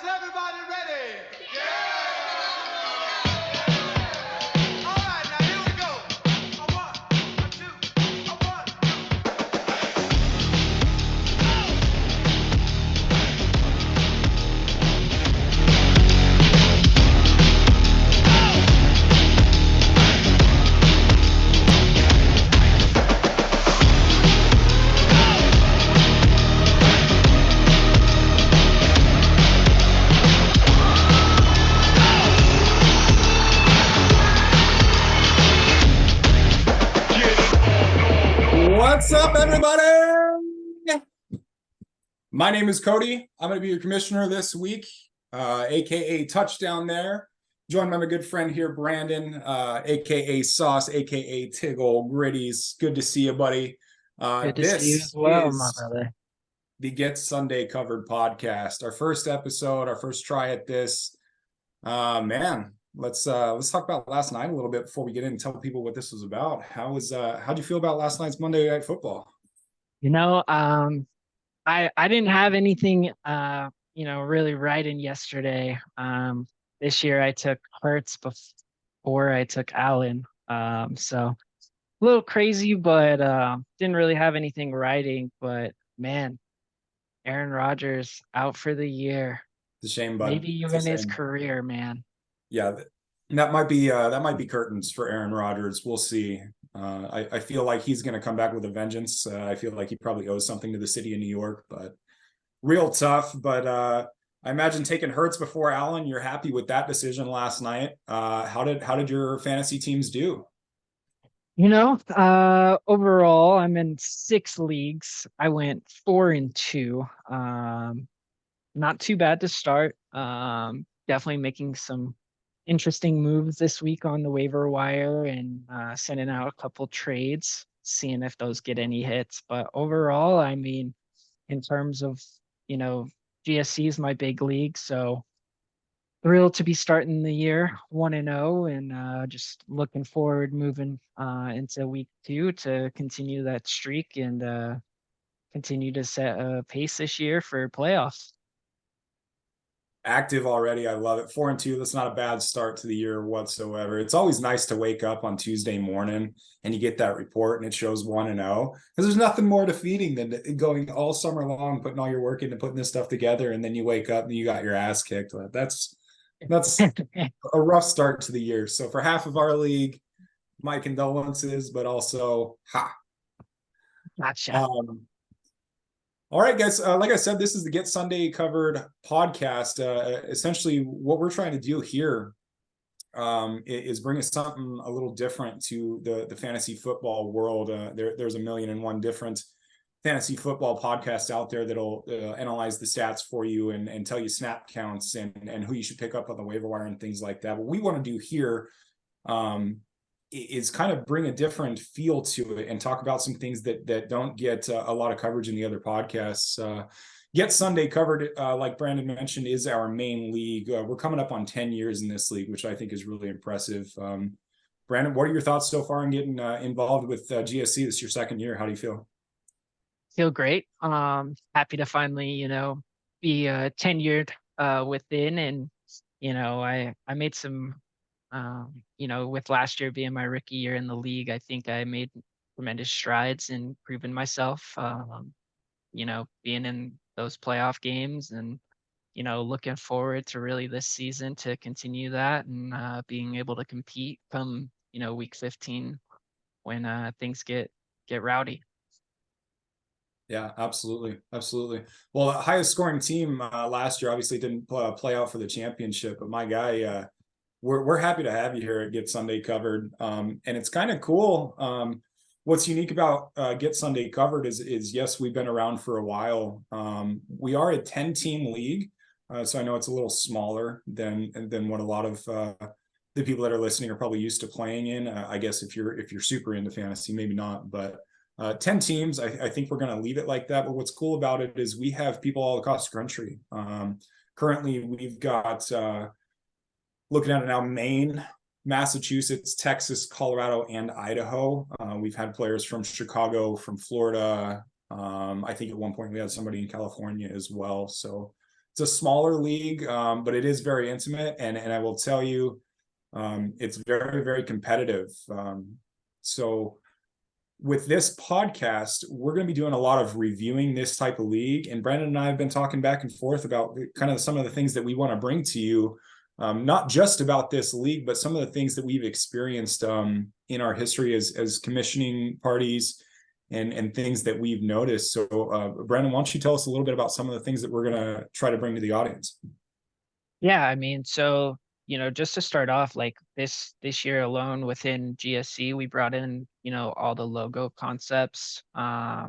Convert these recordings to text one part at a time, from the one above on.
Is everybody ready? Yeah! All right, now here we go. A one, a two, a one, What's up, everybody? My name is Cody. I'm going to be your commissioner this week, aka Touchdown there. Joined by my good friend here, Brandon, aka Sauce, aka Tiggle Gritties. Good to see you, buddy. Good to see you as well, my brother. The Get Sunday Covered podcast. Our first episode, our first try at this. Man, let's talk about last night a little bit before we get in and tell people what this was about. How'd you feel about last night's Monday Night Football? I didn't have anything really writing yesterday. This year I took Hurts before I took Allen. So a little crazy, but didn't really have anything writing. But man, Aaron Rodgers out for the year. It's a shame, bud. Maybe even his career, man. Yeah, that might be curtains for Aaron Rodgers. We'll see. I feel like he's going to come back with a vengeance. I feel like he probably owes something to the city of New York, but real tough. But I imagine taking Hurts before Allen. You're happy with that decision last night. How did your fantasy teams do? Overall, I'm in 6 leagues. I went 4-2. Not too bad to start. Definitely making some interesting moves this week on the waiver wire and sending out a couple trades, seeing if those get any hits. But overall, I mean, in terms of, GSC is my big league. So thrilled to be starting the year 1-0 and just looking forward moving into week 2 to continue that streak and continue to set a pace this year for playoffs. Active already. I love it. 4-2. That's not a bad start to the year whatsoever. It's always nice to wake up on Tuesday morning and you get that report and it shows 1-0, because there's nothing more defeating than going all summer long, putting all your work into putting this stuff together, and then you wake up and you got your ass kicked. That's a rough start to the year. So for half of our league, my condolences, but also Gotcha. All right, guys. Like I said, this is the Get Sunday Covered podcast. Essentially, what we're trying to do here is bring us something a little different to the fantasy football world. There's 1,000,001 different fantasy football podcasts out there that'll analyze the stats for you and tell you snap counts and who you should pick up on the waiver wire and things like that. What we want to do here is kind of bring a different feel to it and talk about some things that don't get a lot of coverage in the other podcasts. Get Sunday Covered, like Brandon mentioned, is our main league. We're coming up on 10 years in this league, which I think is really impressive. Brandon, what are your thoughts so far on getting involved with GSC? This is your second year. How do you feel? Feel great. Happy to finally, be tenured within, and I made some with last year being my rookie year in the league, I think I made tremendous strides in proving myself, being in those playoff games and, looking forward to really this season to continue that and being able to compete come, week 15 when things get rowdy. Yeah, absolutely. Absolutely. Well, the highest scoring team last year obviously didn't play out for the championship, but my guy, we're happy to have you here at Get Sunday Covered. And it's kind of cool. What's unique about Get Sunday Covered is yes, we've been around for a while. We are a 10-team league. So I know it's a little smaller than what a lot of the people that are listening are probably used to playing in. I guess if you're super into fantasy, maybe not, but 10 teams, I think we're going to leave it like that. But what's cool about it is we have people all across the country. Currently, we've got, looking at it now, Maine, Massachusetts, Texas, Colorado, and Idaho. We've had players from Chicago, from Florida. I think at one point we had somebody in California as well. So it's a smaller league, but it is very intimate, and I will tell you, it's very, very competitive. So with this podcast, we're going to be doing a lot of reviewing this type of league. And Brandon and I have been talking back and forth about kind of some of the things that we want to bring to you, not just about this league, but some of the things that we've experienced in our history as commissioning parties and things that we've noticed. So, Brandon, why don't you tell us a little bit about some of the things that we're going to try to bring to the audience? Yeah, I mean, so, just to start off, like this year alone within GSC, we brought in, all the logo concepts,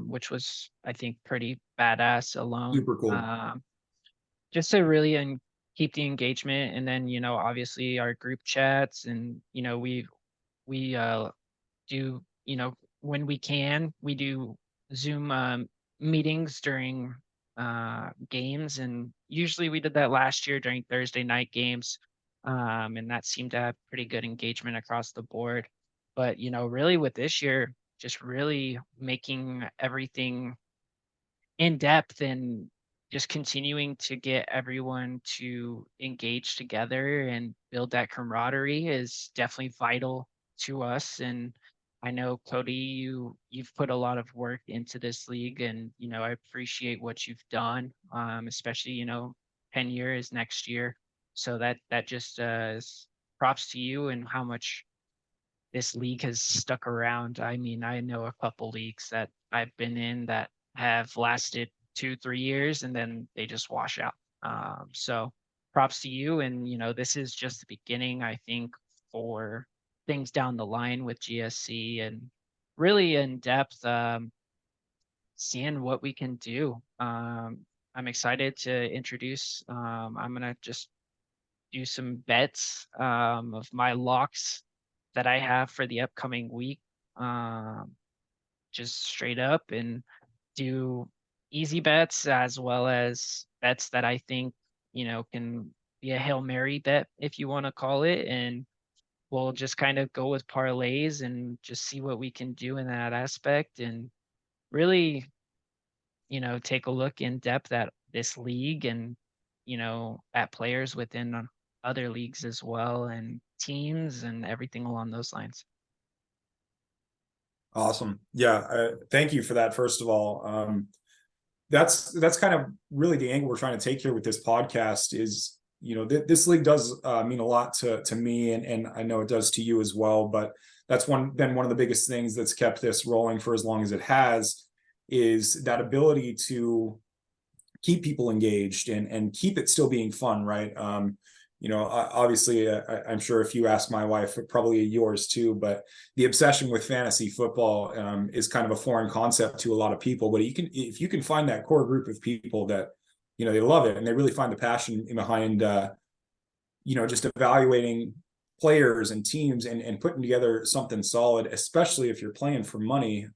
which was, I think, pretty badass alone. Super cool. Just to really keep the engagement, and then, obviously our group chats, and, we do, when we can, we do Zoom meetings during games, and usually we did that last year during Thursday night games, and that seemed to have pretty good engagement across the board. But really with this year, just really making everything in depth, and just continuing to get everyone to engage together and build that camaraderie is definitely vital to us. And I know, Cody, you've put a lot of work into this league, and I appreciate what you've done, especially 10 years next year. So that just is props to you, and how much this league has stuck around. I mean, I know a couple leagues that I've been in that have lasted 2, 3 years, and then they just wash out. So props to you. And, this is just the beginning, I think, for things down the line with GSC, and really in depth, seeing what we can do. I'm excited to introduce, I'm going to just do some bets of my locks that I have for the upcoming week, um, just straight up, and do easy bets as well as bets that I think, can be a Hail Mary bet, if you want to call it. And we'll just kind of go with parlays and just see what we can do in that aspect, and really, take a look in depth at this league, and, at players within other leagues as well, and teams and everything along those lines. Awesome. Yeah. Thank you for that. First of all, that's kind of really the angle we're trying to take here with this podcast is, this league does mean a lot to me, and I know it does to you as well, but that's been one of the biggest things that's kept this rolling for as long as it has, is that ability to keep people engaged and keep it still being fun, right? Obviously, I'm sure if you ask my wife, probably yours too, but the obsession with fantasy football is kind of a foreign concept to a lot of people. But if you can find that core group of people that, they love it and they really find the passion behind, just evaluating players and teams and putting together something solid, especially if you're playing for money.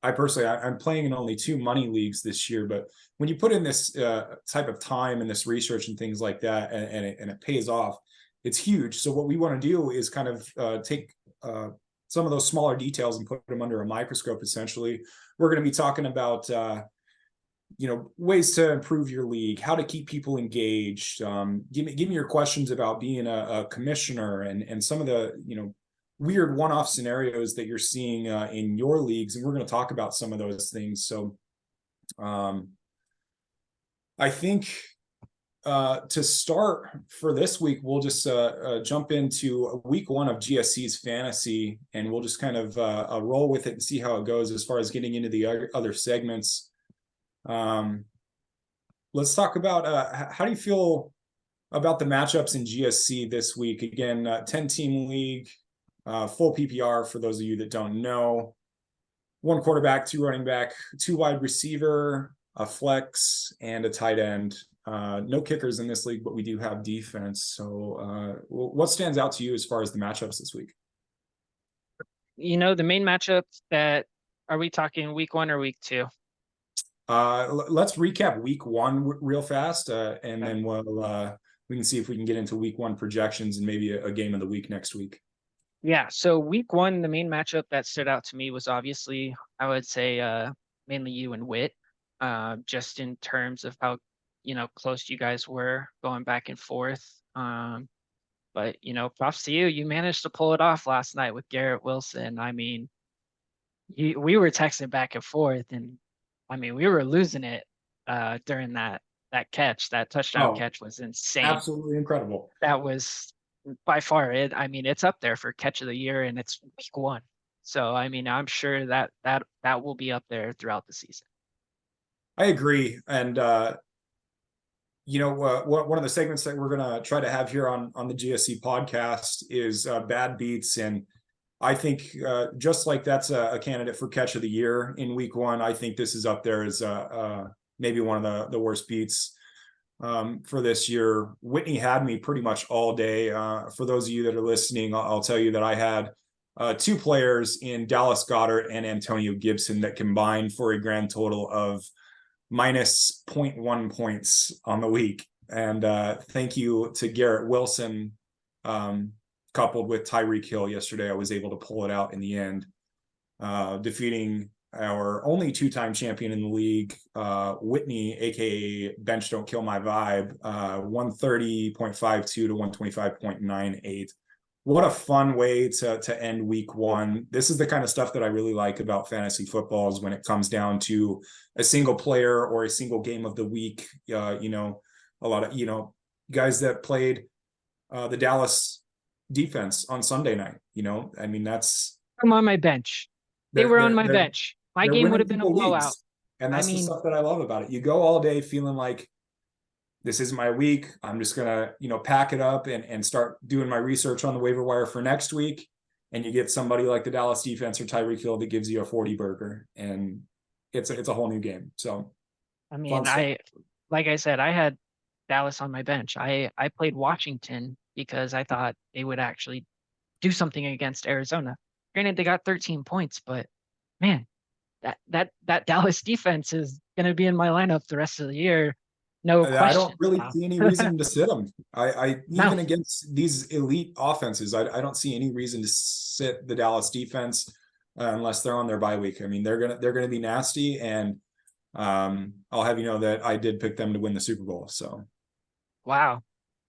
I personally, I'm playing in only 2 money leagues this year, but when you put in this type of time and this research and things like that, and it pays off, it's huge. So what we want to do is kind of take some of those smaller details and put them under a microscope. Essentially, we're going to be talking about ways to improve your league, how to keep people engaged. Give me your questions about being a commissioner, and some of the weird one-off scenarios that you're seeing in your leagues, and we're going to talk about some of those things. So I think to start for this week, we'll just jump into week 1 of GSC's fantasy, and we'll just kind of roll with it and see how it goes as far as getting into the other segments. Let's talk about how do you feel about the matchups in GSC this week? Again, 10-team league, full PPR for those of you that don't know. 1 quarterback, 2 running back, 2 wide receiver, a flex, and a tight end. No kickers in this league, but we do have defense. So what stands out to you as far as the matchups this week? The main matchups that, are we talking week 1 or week 2? Let's recap week 1 real fast, and then we can see if we can get into week 1 projections and maybe a game of the week next week. Yeah, so week 1, the main matchup that stood out to me was obviously, I would say, mainly you and Wit, just in terms of how close you guys were going back and forth. But props to you. You managed to pull it off last night with Garrett Wilson. I mean, we were texting back and forth, and I mean, we were losing it during that catch. That touchdown Oh, catch was insane. absolutely incredible. That was by far it. I mean, it's up there for catch of the year, and it's week one. So I mean, I'm sure that will be up there throughout the season. I agree. And one of the segments that we're going to try to have here on the GSC podcast is bad beats. And I think just like that's a candidate for catch of the year in week one, I think this is up there as maybe one of the worst beats for this year. Whitney had me pretty much all day. For those of you that are listening, I'll tell you that I had two players in Dallas Goedert and Antonio Gibson that combined for a grand total of minus 0.1 points on the week. And thank you to Garrett Wilson, coupled with Tyreek Hill yesterday. I was able to pull it out in the end, defeating our only two-time champion in the league, Whitney, aka Bench Don't Kill My Vibe, 130.52 to 125.98. What a fun way to end week one. This is the kind of stuff that I really like about fantasy football, is when it comes down to a single player or a single game of the week. A lot of guys that played the Dallas defense on Sunday night. I mean, that's I'm on my bench. They were on my bench. My they're game would winning have been a people blowout. leagues. And that's I the mean, stuff that I love about it. You go all day feeling like, this isn't my week. I'm just gonna, pack it up and start doing my research on the waiver wire for next week. And you get somebody like the Dallas defense or Tyreek Hill that gives you a 40 burger, and it's a whole new game. So, I mean, like I said, I had Dallas on my bench. I played Washington because I thought they would actually do something against Arizona. Granted, they got 13 points, but man, that Dallas defense is going to be in my lineup the rest of the year. No I don't question. really see any reason to sit them. I No. even against these elite offenses, I don't see any reason to sit the Dallas defense unless they're on their bye week. I mean, they're gonna be nasty, and I'll have you know that I did pick them to win the Super Bowl. So, Wow.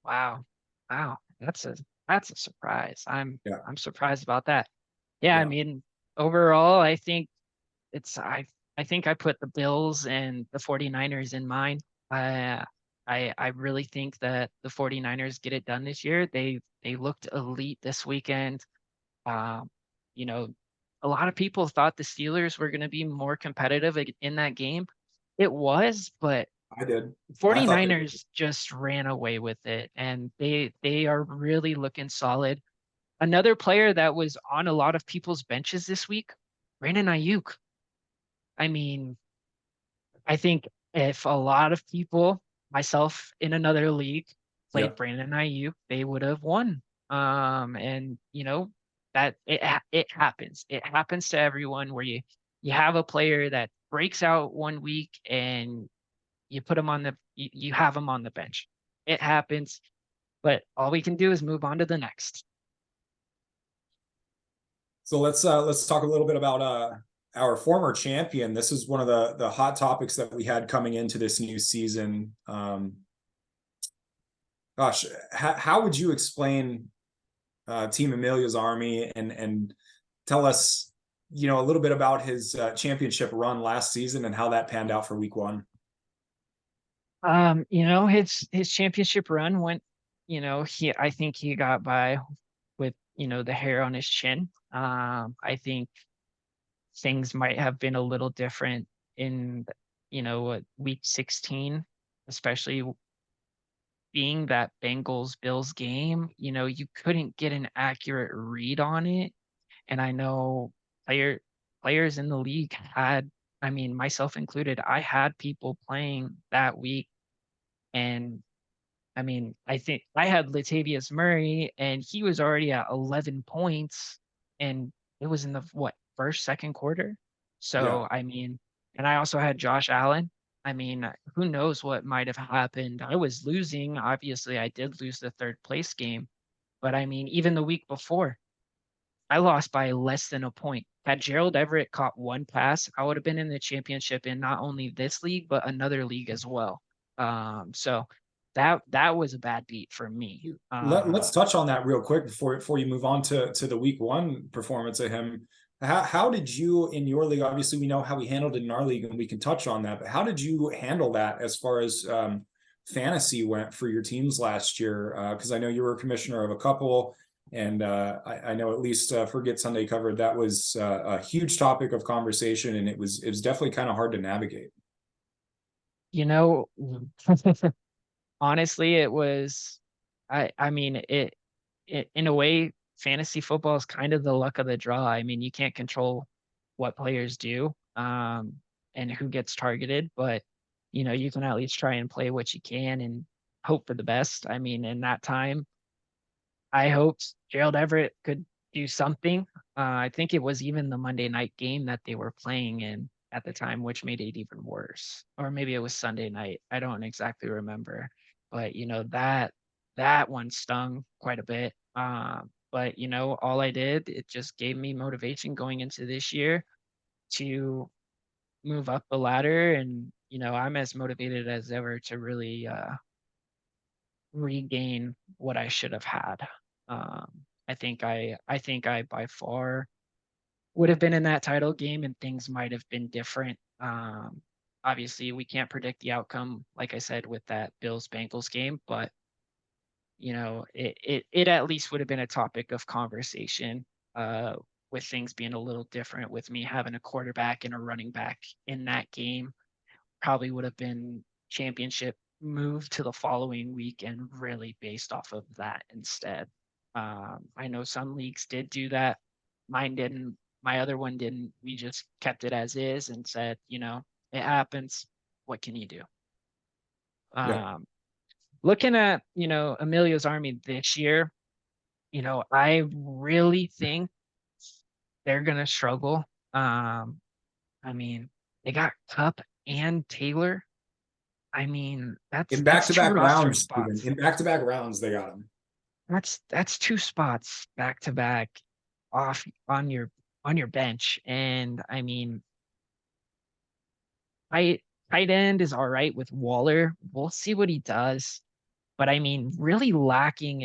That's a surprise. I'm surprised about that. Yeah, I mean, overall, I think I think I put the Bills and the 49ers in mine. I really think that the 49ers get it done this year. They looked elite this weekend. Um, you know, a lot of people thought the Steelers were going to be more competitive in that game. It was, but I did. 49ers just ran away with it, and they are really looking solid. Another player that was on a lot of people's benches this week, Brandon Ayuk. I mean, I think if a lot of people, myself in another league, played Brandon Ayuk, they would have won. And that it happens. It happens to everyone where you have a player that breaks out one week and you put him on you have him on the bench. It happens, but all we can do is move on to the next. So let's talk a little bit about our former champion. This is one of the hot topics that we had coming into this new season. Gosh, how would you explain Team Amelia's Army, and tell us, a little bit about his championship run last season and how that panned out for week one? His championship run went, I think he got by with, the hair on his chin. I think things might have been a little different in, week 16, especially being that Bengals Bills game. You couldn't get an accurate read on it. And I know players in the league had, I mean, myself included, I had people playing that week. And I mean, I think I had Latavius Murray, and he was already at 11 points, and it was in the first, second quarter. So, I mean, and I also had Josh Allen. I mean, who knows what might have happened? I was losing. Obviously, I did lose the third place game, but I mean, even the week before, I lost by less than a point. Had Gerald Everett caught one pass, I would have been in the championship in not only this league, but another league as well. So that was a bad beat for me. Let's touch on that real quick before you move on to the week one performance of him. How did you in your league? Obviously, we know how we handled it in our league, and we can touch on that. But how did you handle that as far as fantasy went for your teams last year? Because I know you were a commissioner of a couple, and I know at least for Get Sunday Covered, that was a huge topic of conversation, and it was definitely kind of hard to navigate. You know, honestly, it was. I mean, it in a way, fantasy football is kind of the luck of the draw. I mean, you can't control what players do, and who gets targeted, but you can at least try and play what you can and hope for the best. I mean, in that time, I hoped Gerald Everett could do something. I think it was even the Monday night game that they were playing in at the time, which made it even worse. Or maybe it was Sunday night. I don't exactly remember, but that one stung quite a bit. But all I did, it just gave me motivation going into this year to move up the ladder, and I'm as motivated as ever to really regain what I should have had. I think I by far would have been in that title game, and things might have been different. Obviously, we can't predict the outcome, like I said, with that Bills Bengals game, but it at least would have been a topic of conversation, with things being a little different, with me having a quarterback and a running back in that game. Probably would have been championship move to the following week and really based off of that instead. I know some leagues did do that. Mine didn't. My other one didn't. We just kept it as is and said, it happens. What can you do? Yeah. Looking at, Emilio's Army this year, I really think they're going to struggle. I mean, they got Cup and Taylor. I mean, In that's two back-to-back roster rounds, Steven. spots. In back-to-back rounds, they got him. That's two spots back to back off on your bench. And I mean, I tight end is all right with Waller. We'll see what he does. But I mean, really lacking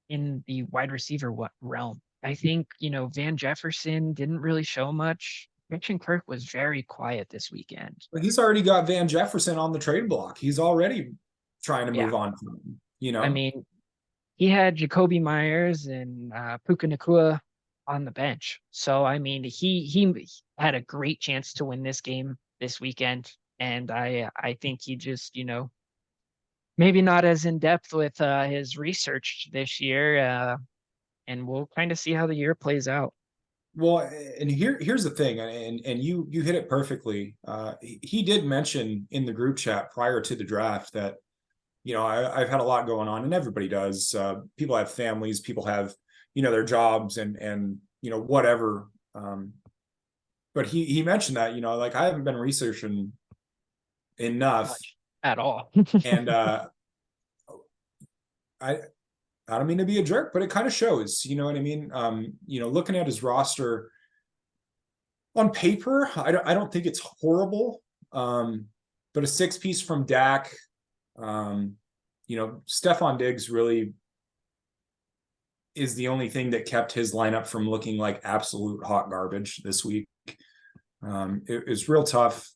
in the wide receiver realm. I think, Van Jefferson didn't really show much. Christian Kirk was very quiet this weekend. But he's already got Van Jefferson on the trade block. He's already trying to Yeah. move on from him, I mean, he had Jacoby Myers and Puka Nakua on the bench. So I mean, he had a great chance to win this game this weekend, and I think he just maybe not as in depth with his research this year, and we'll kind of see how the year plays out. Well, and here's the thing, and you hit it perfectly. He did mention in the group chat prior to the draft that I've had a lot going on, and everybody does. People have families, people have their jobs, and whatever. But he mentioned that like I haven't been researching enough Much at all. and I don't mean to be a jerk, but it kind of shows, you know what I mean? Looking at his roster on paper, I don't think it's horrible. But a 6-piece from Dak, Stephon Diggs really is the only thing that kept his lineup from looking like absolute hot garbage this week. It was real tough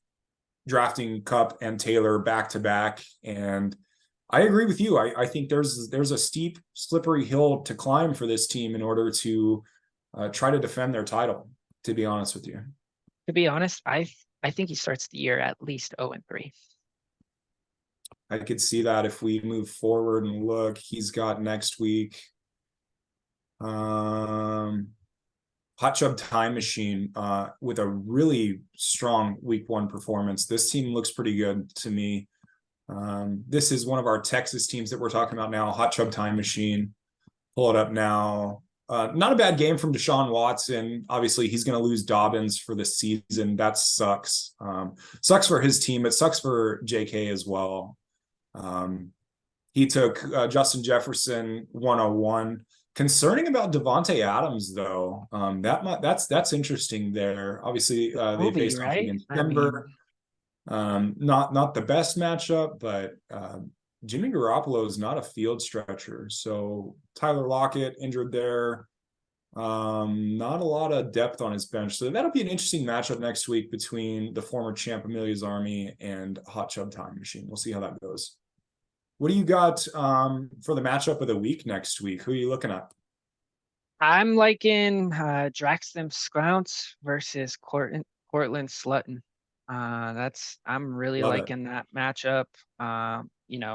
drafting Cup and Taylor back to back, and I agree with you. I think there's a steep, slippery hill to climb for this team in order to try to defend their title, to be honest with you. To be honest, I think he starts the year at least 0-3. I could see that if we move forward and look. He's got next week. Hot Chub Time Machine with a really strong week one performance. This team looks pretty good to me. This is one of our Texas teams that we're talking about now, Hot Chub Time Machine. Pull it up now. Not a bad game from Deshaun Watson. Obviously, he's going to lose Dobbins for the season. That sucks. Sucks for his team. It sucks for JK as well. He took Justin Jefferson 101. Concerning about Devontae Adams, though, that's interesting there. Obviously, they faced off right? against I Denver. Not the best matchup, but Jimmy Garoppolo is not a field stretcher. So Tyler Lockett injured there. Not a lot of depth on his bench. So that'll be an interesting matchup next week between the former champ Amelia's Army and Hot Chub Time Machine. We'll see how that goes. What do you got for the matchup of the week next week? Who are you looking at? I'm liking Draxton Scrounce versus Cortland Slutton. I'm really Love it. liking that matchup.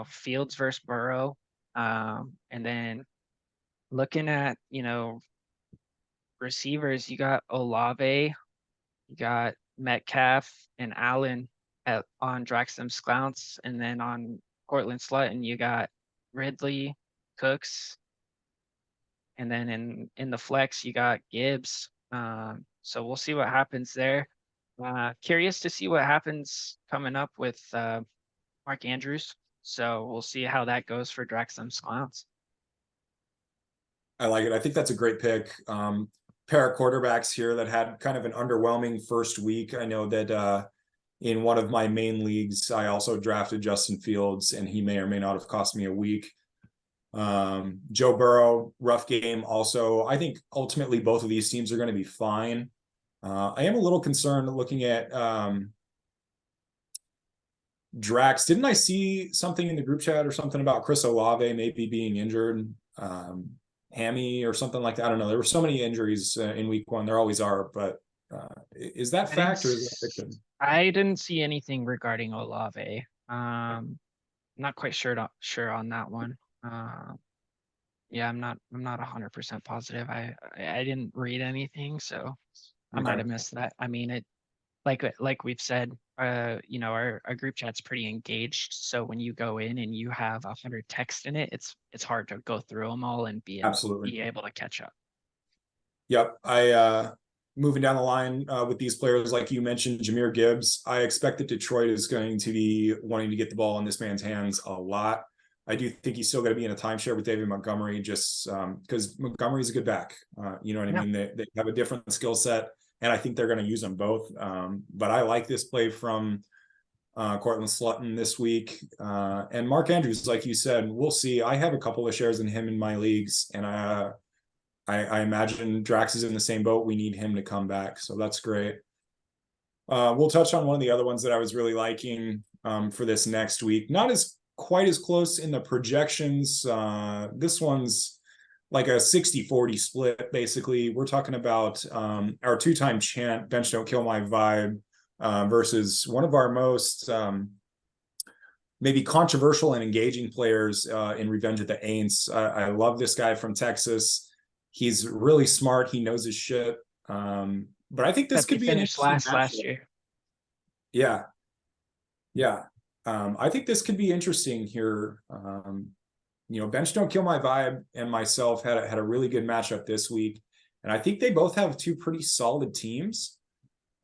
Fields versus Burrow. And then looking at, receivers, you got Olave, you got Metcalf and Allen on Draxton Scrounce, and then on Cortland Slutton, you got Ridley, Cooks, and then in the flex you got Gibbs. So we'll see what happens there. Curious to see what happens coming up with Mark Andrews. So we'll see how that goes for Draxum's Clowns. I like it. I think that's a great pick. Pair of quarterbacks here that had kind of an underwhelming first week. I know that in one of my main leagues, I also drafted Justin Fields, and he may or may not have cost me a week. Joe Burrow, rough game also. I think ultimately both of these teams are going to be fine. I am a little concerned looking at Drax. Didn't I see something in the group chat or something about Chris Olave maybe being injured? Hammy or something like that. I don't know. There were so many injuries in week one. There always are, but is that fact or is that fiction? I didn't see anything regarding Olave. Not quite sure on that one. Yeah, I'm not 100% positive. I didn't read anything, so I might have missed that. I mean, it like we've said, our group chat's pretty engaged. So when you go in and you have 100 text in it, it's hard to go through them all and be able to catch up. Yep. Moving down the line with these players, like you mentioned, Jahmyr Gibbs, I expect that Detroit is going to be wanting to get the ball in this man's hands a lot. I do think he's still going to be in a timeshare with David Montgomery just because Montgomery's a good back. You know what I mean? They have a different skill set, and I think they're going to use them both. But I like this play from Cortland Slutton this week. And Mark Andrews, like you said, we'll see. I have a couple of shares in him in my leagues, and I imagine Drax is in the same boat. We need him to come back. So that's great. We'll touch on one of the other ones that I was really liking for this next week. Not as quite as close in the projections. This one's like a 60-40 split, basically. We're talking about our two-time chant, Bench Don't Kill My Vibe, versus one of our most maybe controversial and engaging players in Revenge of the Aints. I love this guy from Texas. He's really smart. He knows his shit. But I think this could be an interesting last year. Yeah. I think this could be interesting here. Bench Don't Kill My Vibe and myself had a really good matchup this week, and I think they both have two pretty solid teams.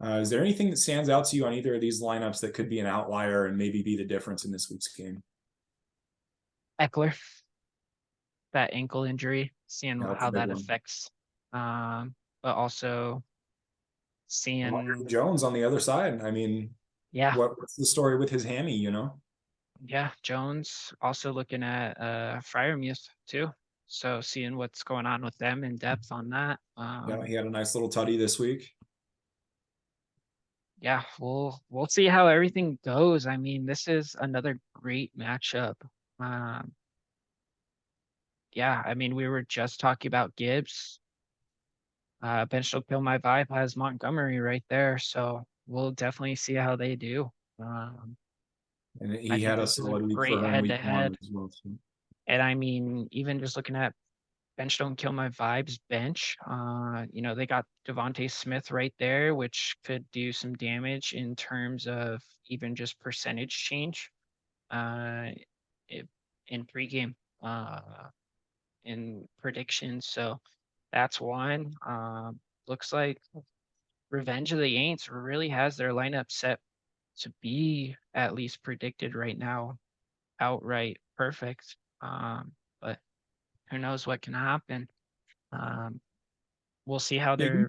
Is there anything that stands out to you on either of these lineups that could be an outlier and maybe be the difference in this week's game? Eckler, that ankle injury, seeing how that one. affects, but also seeing Jones on the other side. I mean, what's the story with his hammy? Yeah, Jones also looking at Freiermuth too. So seeing what's going on with them in depth on that. Yeah, he had a nice little tutty this week. Yeah, we'll see how everything goes. I mean, this is another great matchup. Yeah, I mean, we were just talking about Gibbs. Bench Don't Kill My Vibe has Montgomery right there, so we'll definitely see how they do. And he had a solid week for him week one as well. So. And I mean, even just looking at Bench Don't Kill My Vibes bench, they got Devontae Smith right there, which could do some damage in terms of even just percentage change in pregame in predictions. So that's one. Looks like Revenge of the Aints really has their lineup set to be at least predicted right now outright perfect. But who knows what can happen. We'll see how You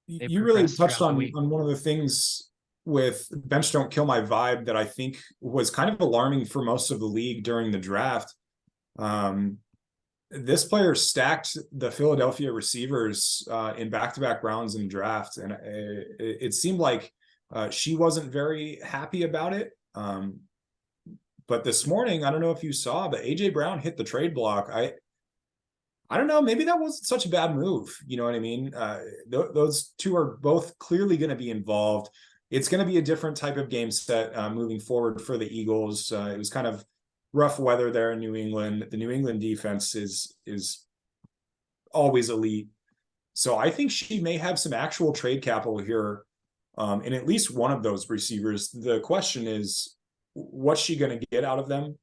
really progress touched throughout the on week. one of the things with bench don't kill my vibe that I think was kind of alarming for most of the league during the draft. This player stacked the Philadelphia receivers in back-to-back rounds in draft, and it seemed like she wasn't very happy about it. But this morning, I don't know if you saw, but AJ Brown hit the trade block. I don't know, maybe that wasn't such a bad move. You know what I mean? Those two are both clearly going to be involved. It's going to be a different type of game set moving forward for the Eagles. It was kind of rough weather there in New England. The New England defense is always elite. So I think she may have some actual trade capital here in at least one of those receivers. The question is, what's she going to get out of them?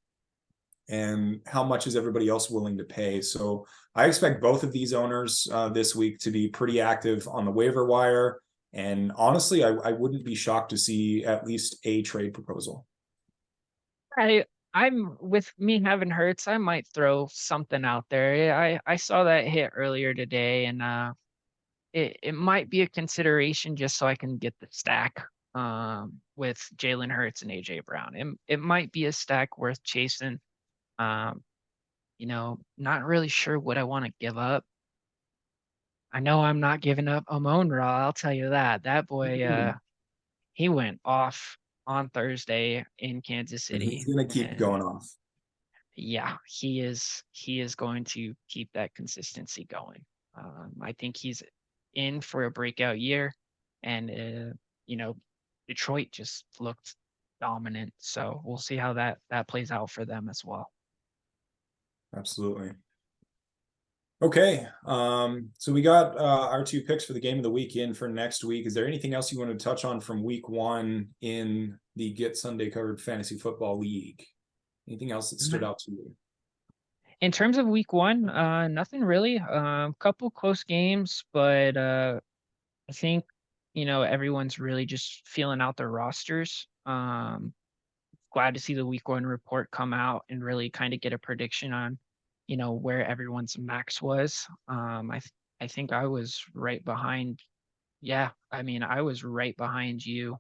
And how much is everybody else willing to pay? So I expect both of these owners this week to be pretty active on the waiver wire. And honestly, I wouldn't be shocked to see at least a trade proposal. I'm with me having Hurts. I might throw something out there. I saw that hit earlier today, and it might be a consideration just so I can get the stack with Jalen Hurts and AJ Brown. It might be a stack worth chasing. Not really sure what I want to give up. I know I'm not giving up Amon-Ra, I'll tell you that. That boy, he went off on Thursday in Kansas And City. he's going to keep going off. Yeah, he is going to keep that consistency going. I think he's in for a breakout year, and Detroit just looked dominant. So we'll see how that plays out for them as well. Absolutely. Okay. So we got our two picks for the game of the week in for next week. Is there anything else you want to touch on from week one in the Get Sunday Covered Fantasy Football League? Anything else that stood out to you? In terms of week one, nothing really. Couple close games, but I think everyone's really just feeling out their rosters. Glad to see the week one report come out and really kind of get a prediction on where everyone's max was. I think I was right behind. Yeah, I mean, I was right behind you.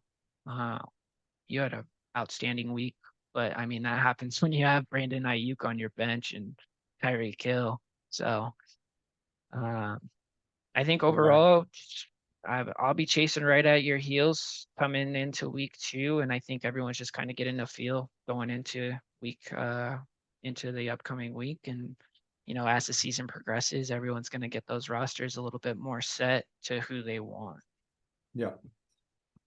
You had an outstanding week, but I mean that happens when you have Brandon Ayuk on your bench and Tyreek Hill. So I think overall, I'll be chasing right at your heels coming into week two, and I think everyone's just kind of getting a feel going into into the upcoming week. And as the season progresses, everyone's going to get those rosters a little bit more set to who they want. Yeah.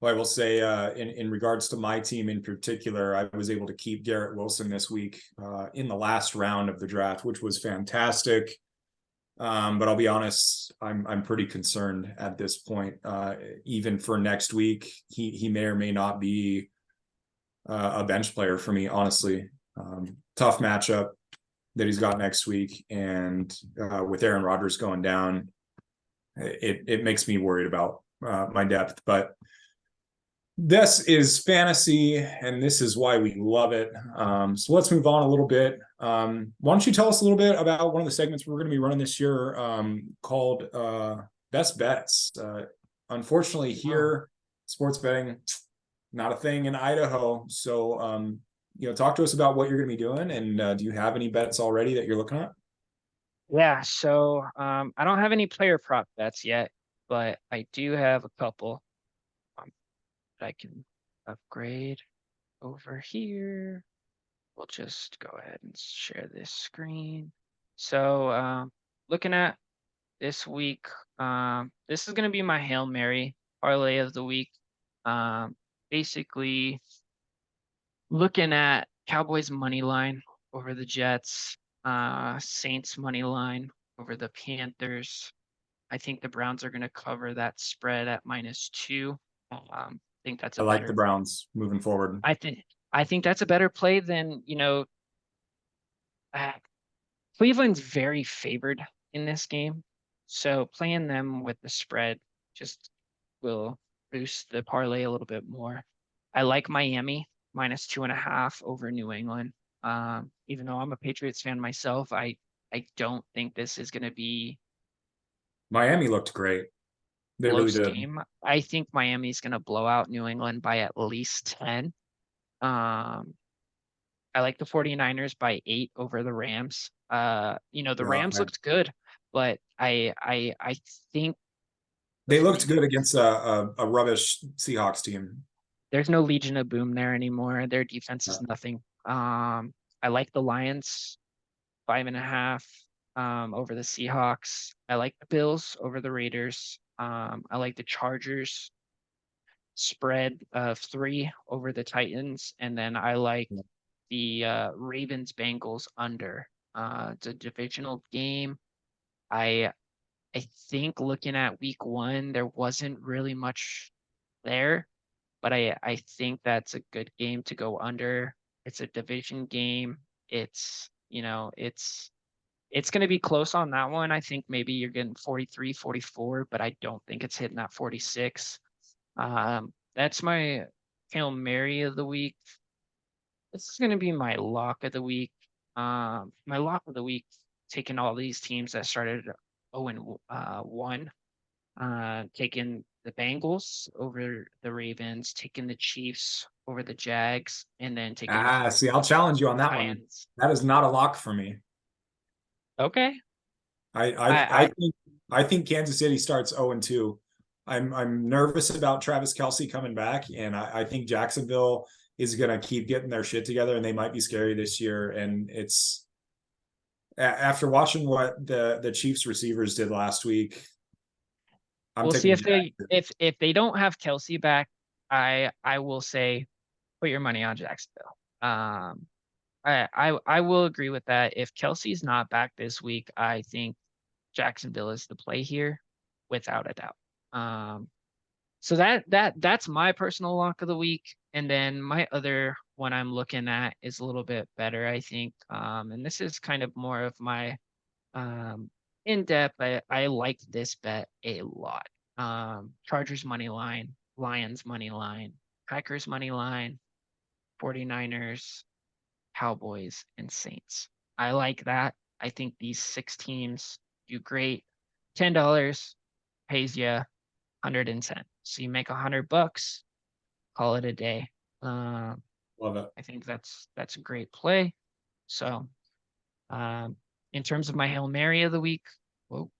Well, I will say in regards to my team in particular, I was able to keep Garrett Wilson this week in the last round of the draft, which was fantastic. But I'll be honest, I'm pretty concerned at this point. Even for next week, he may or may not be a bench player for me, honestly. Tough matchup that he's got next week, and with Aaron Rodgers going down, it makes me worried about my depth. But this is fantasy, and this is why we love it. So let's move on a little bit. Why don't you tell us a little bit about one of the segments we're going to be running this year called Best Bets. Unfortunately, here, sports betting, not a thing in Idaho. So, talk to us about what you're going to be doing, and do you have any bets already that you're looking at? Yeah, so I don't have any player prop bets yet, but I do have a couple that I can upgrade over here. We'll just go ahead and share this screen. So looking at this week, this is going to be my Hail Mary parlay of the week. Basically looking at Cowboys money line over the Jets, Saints money line over the Panthers. I think the Browns are going to cover that spread at -2. I think that's I like the Browns moving forward. I think that's a better play than Cleveland's very favored in this game, so playing them with the spread just will boost the parlay a little bit more. I like Miami -2.5 over New England. Even though I'm a Patriots fan myself, I don't think this is going to be. Miami looked great. They really close did. game. I think Miami's going to blow out New England by at least 10. Um, I like the 49ers by 8 over the Rams. The Yeah, Rams looked good, but I think the they looked 49 good against a rubbish Seahawks team. there's no Legion of Boom there anymore. Their defense is Yeah. nothing. I like the Lions 5.5 over the Seahawks. I like the Bills over the Raiders. I like the Chargers spread of 3 over the Titans, and then I like the Ravens Bengals under. It's a divisional game. I I think looking at week 1, there wasn't really much there, but I think that's a good game to go under. It's a division game. It's going to be close on that one. I think maybe you're getting 43, 44, but I don't think it's hitting that 46. That's my Hail Mary of the week. This is going to be my lock of the week. My lock of the week, taking all these teams that started 0-1, taking the Bengals over the Ravens, taking the Chiefs over the Jags, and then taking the See, I'll challenge you on that one. Lions. That is not a lock for me. Okay. I think Kansas City starts 0-2. I'm nervous about Travis Kelce coming back, and I think Jacksonville is gonna keep getting their shit together, and they might be scary this year. And it's after watching what the Chiefs receivers did last week. We'll see if they don't have Kelce back. I will say put your money on Jacksonville. I will agree with that. If Kelsey's not back this week, I think Jacksonville is the play here, without a doubt. So that's my personal lock of the week. And then my other one I'm looking at is a little bit better, I think. And this is kind of more of my in depth. I like this bet a lot. Chargers money line, Lions money line, Packers money line, 49ers, Cowboys, and Saints. I like that. I think these 6 teams do great. $10 pays you 110. So you make $100, call it a day. Love it. I think that's a great play. So in terms of my Hail Mary of the week, whoa,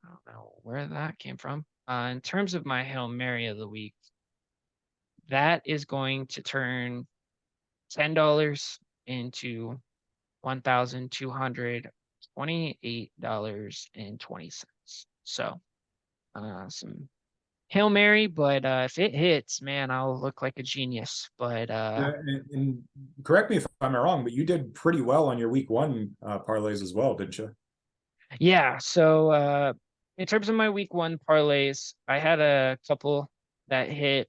I don't know where that came from. In terms of my Hail Mary of the week, that is going to turn $10 into $1,228.20. So some Hail Mary, but if it hits, man, I'll look like a genius. But and correct me if I'm wrong, but you did pretty well on your week 1 parlays as well, didn't you? yeah, so in terms of my week 1 parlays, I had a couple that hit.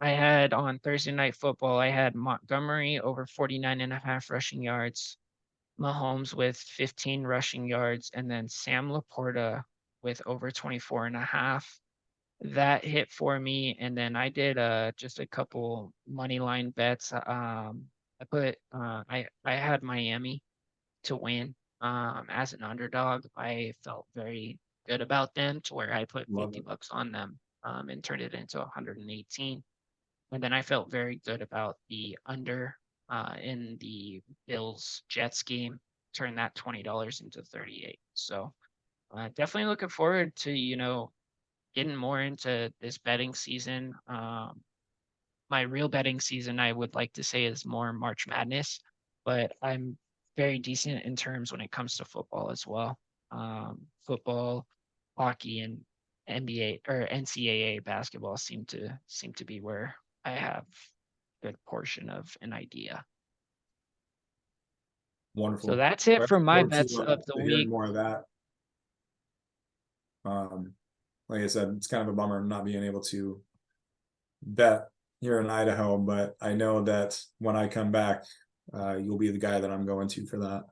I had on Thursday Night Football, I had Montgomery over 49.5 rushing yards, Mahomes with 15 rushing yards, and then Sam Laporta with over 24.5. That hit for me. And then I did just a couple money line bets. I had Miami to win as an underdog. I felt very good about them, to where I put Love it. $50 on them and turned it into 118. And then I felt very good about the under in the Bills Jets game, turned that $20 into 38. So definitely looking forward to, getting more into this betting season. My real betting season, I would like to say, is more March Madness, but I'm very decent in terms when it comes to football as well. Football, hockey, and NBA or NCAA basketball seem to be where I have a good portion of an idea. Wonderful. So that's it Well, for my I look bets forward of the to hearing week. more of that. Like I said, it's kind of a bummer not being able to bet here in Idaho, but I know that when I come back, you'll be the guy that I'm going to for that.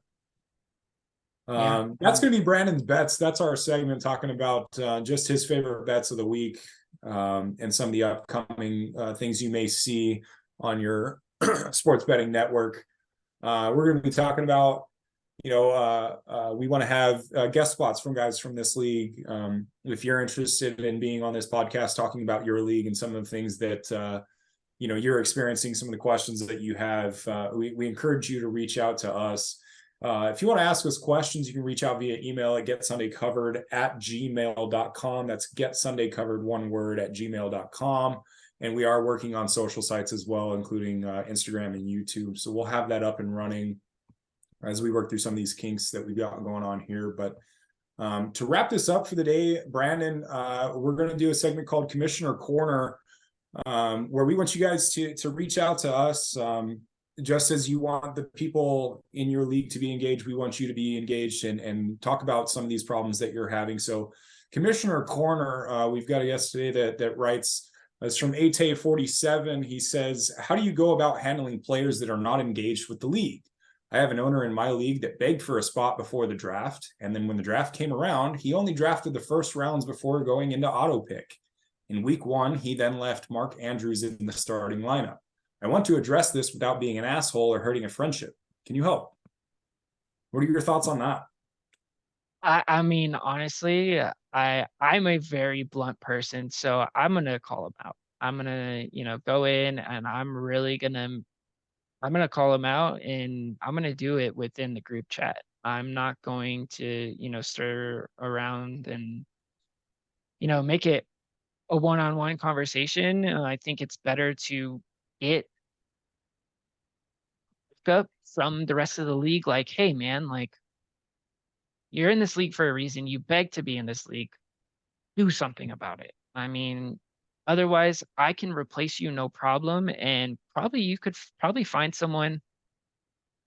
That's going to be Brandon's bets. That's our segment talking about just his favorite bets of the week and some of the upcoming things you may see on your sports betting network. We're going to be talking about we want to have guest spots from guys from this league. If you're interested in being on this podcast, talking about your league and some of the things that, you're experiencing, some of the questions that you have, we encourage you to reach out to us. If you want to ask us questions, you can reach out via email at getsundaycovered@gmail.com. That's getsundaycovered, one word, @gmail.com. And we are working on social sites as well, including Instagram and YouTube. So we'll have that up and running as we work through some of these kinks that we've got going on here. But to wrap this up for the day, Brandon, we're going to do a segment called Commissioner Corner, where we want you guys to reach out to us. Just as you want the people in your league to be engaged, we want you to be engaged and talk about some of these problems that you're having. So Commissioner Corner, we've got a guest today that writes, it's from Ate47. He says, how do you go about handling players that are not engaged with the league? I have an owner in my league that begged for a spot before the draft. And then when the draft came around, he only drafted the first rounds before going into auto pick. In week 1, he then left Mark Andrews in the starting lineup. I want to address this without being an asshole or hurting a friendship. Can you help? What are your thoughts on that? I mean, honestly, I'm a very blunt person, so I'm gonna call him out. I'm gonna, go in and I'm gonna call him out, and I'm gonna do it within the group chat. I'm not going to, stir around and, make it a one-on-one conversation. I think it's better to get up from the rest of the league, like, hey man, like, you're in this league for a reason. You beg to be in this league. Do something about it. I mean, otherwise I can replace you, no problem. And probably you could probably find someone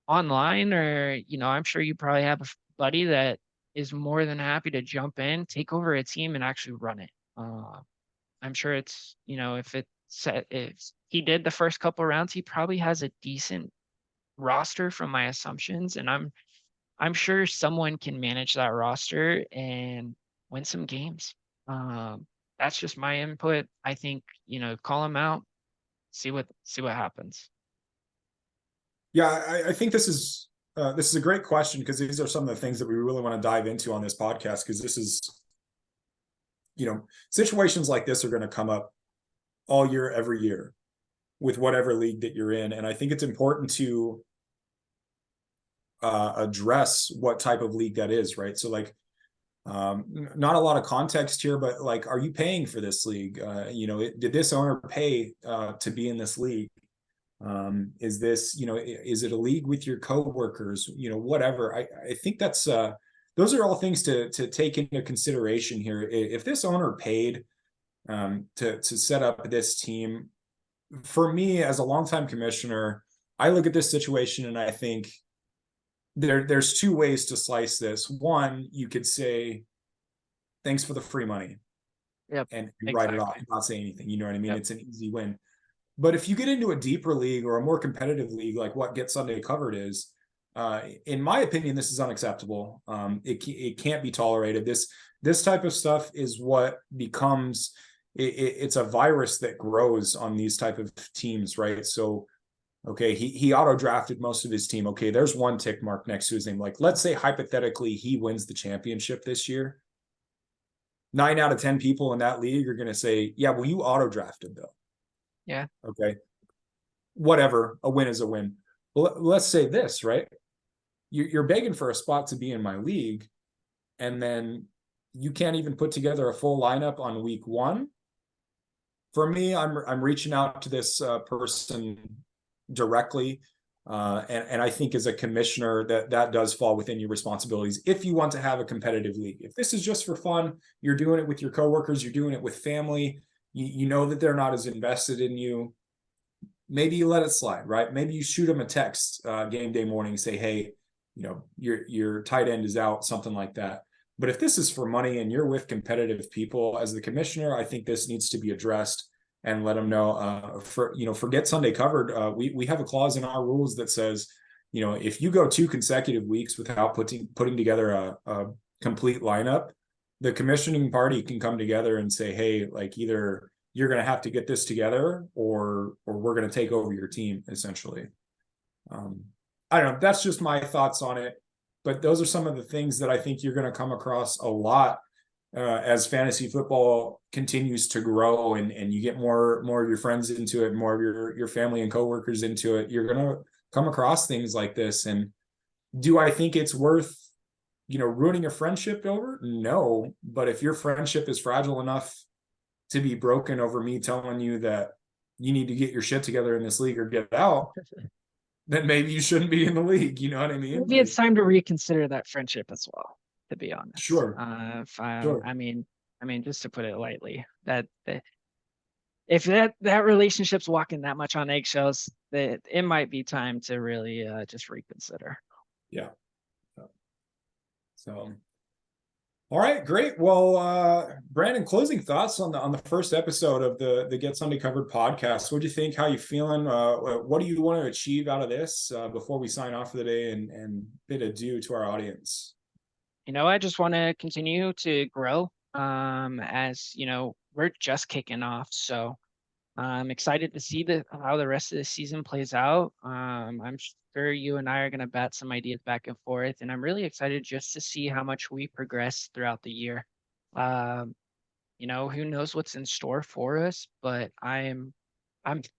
online, or, I'm sure you probably have a buddy that is more than happy to jump in, take over a team and actually run it. I'm sure it's, if he did the first couple rounds, he probably has a decent roster from my assumptions. And I'm sure someone can manage that roster and win some games. That's just my input. I think, call him out, see what happens. Yeah, I think this is a great question, because these are some of the things that we really want to dive into on this podcast, because this is, situations like this are going to come up all year, every year, with whatever league that you're in. And I think it's important to address what type of league that is, right? So like, not a lot of context here, but like, are you paying for this league? Did this owner pay to be in this league? Is this, is it a league with your coworkers? Whatever. I think that's those are all things to take into consideration here. If this owner paid to set up this team, for me as a longtime commissioner, I look at this situation and I think there's two ways to slice this. One, you could say, thanks for the free money. Yep, and exactly. write it off, not say anything. You know what I mean? Yep. It's an easy win. But if you get into a deeper league or a more competitive league, like what Get Sunday Covered is, in my opinion, this is unacceptable. It can't be tolerated. This type of stuff is what becomes, it's a virus that grows on these type of teams, right? So, okay, he auto drafted most of his team. Okay, there's one tick mark next to his name. Like, let's say hypothetically he wins the championship this year. 9 out of 10 people in that league are going to say, yeah, well, you auto drafted though. Yeah. Okay. Whatever. A win is a win. Well, let's say this, right? You're begging for a spot to be in my league, and then you can't even put together a full lineup on week 1. For me, I'm reaching out to this person directly. And I think as a commissioner that does fall within your responsibilities if you want to have a competitive league. If this is just for fun, you're doing it with your coworkers, you're doing it with family, you know that they're not as invested in you, maybe you let it slide, right? Maybe you shoot them a text game day morning, say, hey, your tight end is out, something like that. But if this is for money and you're with competitive people, as the commissioner, I think this needs to be addressed and let them know. For Get Sunday Covered, we have a clause in our rules that says, if you go 2 consecutive weeks without putting together a complete lineup, the commissioning party can come together and say, hey, like, either you're going to have to get this together or we're going to take over your team, essentially. I don't know. That's just my thoughts on it. but those are some of the things that I think you're going to come across a lot as fantasy football continues to grow, and you get more of your friends into it, more of your family and coworkers into it. You're going to come across things like this. And do I think it's worth, ruining a friendship over? No. But if your friendship is fragile enough to be broken over me telling you that you need to get your shit together in this league or get out, then maybe you shouldn't be in the league. You know what I mean? Maybe it's time to reconsider that friendship as well, to be honest. Sure. If I, Sure. I mean, just to put it lightly, that if that relationship's walking that much on eggshells, that it might be time to really just reconsider. Yeah. So, all right, great. Well, Brandon, closing thoughts on the first episode of the Get Sunday Covered podcast. What do you think? How you feeling? What do you want to achieve out of this before we sign off for the day and bid adieu to our audience? I just want to continue to grow. As we're just kicking off, so I'm excited to see how the rest of the season plays out. I'm sure you and I are going to bat some ideas back and forth, and I'm really excited just to see how much we progress throughout the year. Um, who knows what's in store for us, but I'm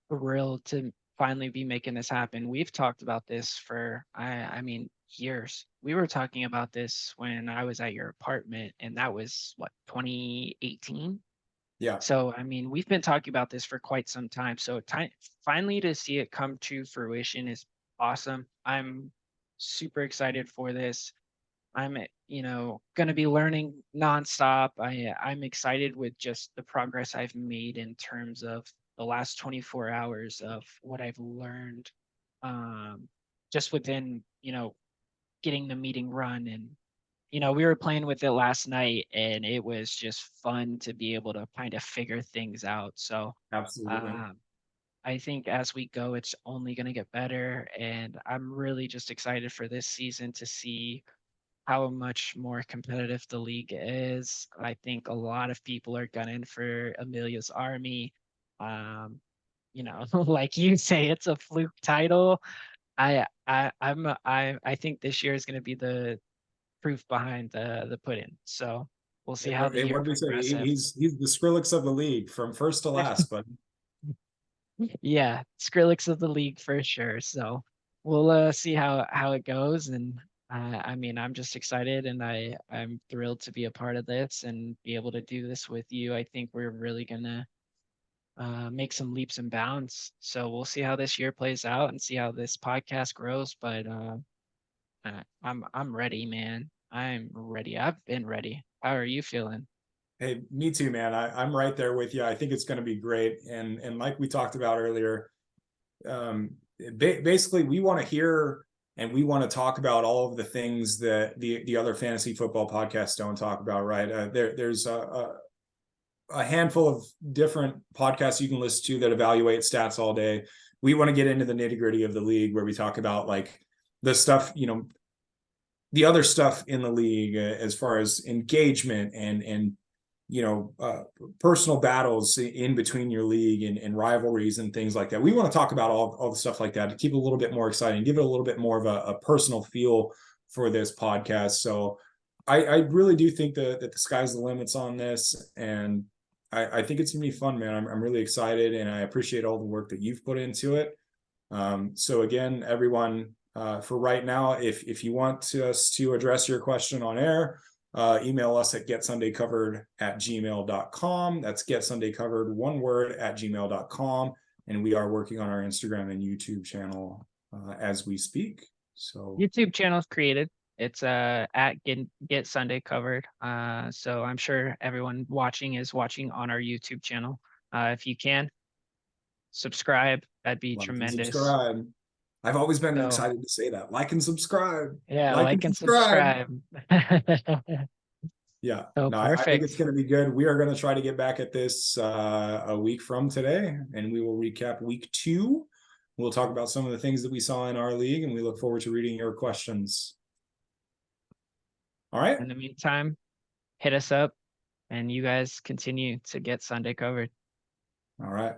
thrilled to finally be making this happen. We've talked about this for I mean years. We were talking about this when I was at your apartment, and that was what, 2018? Yeah. So, I mean, we've been talking about this for quite some time. So, finally to see it come to fruition is awesome. I'm super excited for this. I'm, going to be learning nonstop. I'm excited with just the progress I've made in terms of the last 24 hours of what I've learned, just within, getting the meeting run. And we were playing with it last night, and it was just fun to be able to kind of figure things out. So Absolutely. I think as we go, it's only going to get better. And I'm really just excited for this season to see how much more competitive the league is. I think a lot of people are gunning for Amelia's Army. Like you say, it's a fluke title. I think this year is going to be the proof behind the pudding. So we'll see how the Hey, year what did we say? progresses. He's the Skrillex of the league from first to last, but Yeah, Skrillex of the league for sure. So we'll see how it goes. And I mean, I'm just excited, and I'm thrilled to be a part of this and be able to do this with you. I think we're really gonna make some leaps and bounds. So we'll see how this year plays out and see how this podcast grows. But I'm ready, man. I'm ready. I've been ready. How are you feeling? hey, me too, man. I'm right there with you. I think it's going to be great. And like we talked about earlier, um, basically we want to hear and we want to talk about all of the things that the other fantasy football podcasts don't talk about, right? There's a handful of different podcasts you can listen to that evaluate stats all day. We want to get into the nitty gritty of the league where we talk about like the stuff, the other stuff in the league as far as engagement and personal battles in between your league and rivalries and things like that. We want to talk about all the stuff like that to keep it a little bit more exciting, give it a little bit more of a personal feel for this podcast. So I really do think that the sky's the limits on this. And I think it's gonna be fun, man. I'm really excited, and I appreciate all the work that you've put into it. So again, everyone, for right now, if you want us to address your question on air, email us at getsundaycovered@gmail.com. That's getsundaycovered, one word, @gmail.com. And we are working on our Instagram and YouTube channel as we speak. So YouTube channel is created. It's at Get Sunday Covered. So I'm sure everyone watching is watching on our YouTube channel. If you can subscribe, that'd be like and tremendous. subscribe. I've always been So excited to say that. Like and subscribe. yeah, Like and like and subscribe. subscribe. Yeah, So no, I think it's perfect. going to be good. We are going to try to get back at this a week from today, and we will recap week 2. We'll talk about some of the things that we saw in our league, and we look forward to reading your questions. All right. In the meantime, hit us up, and you guys continue to get Sunday covered. All right.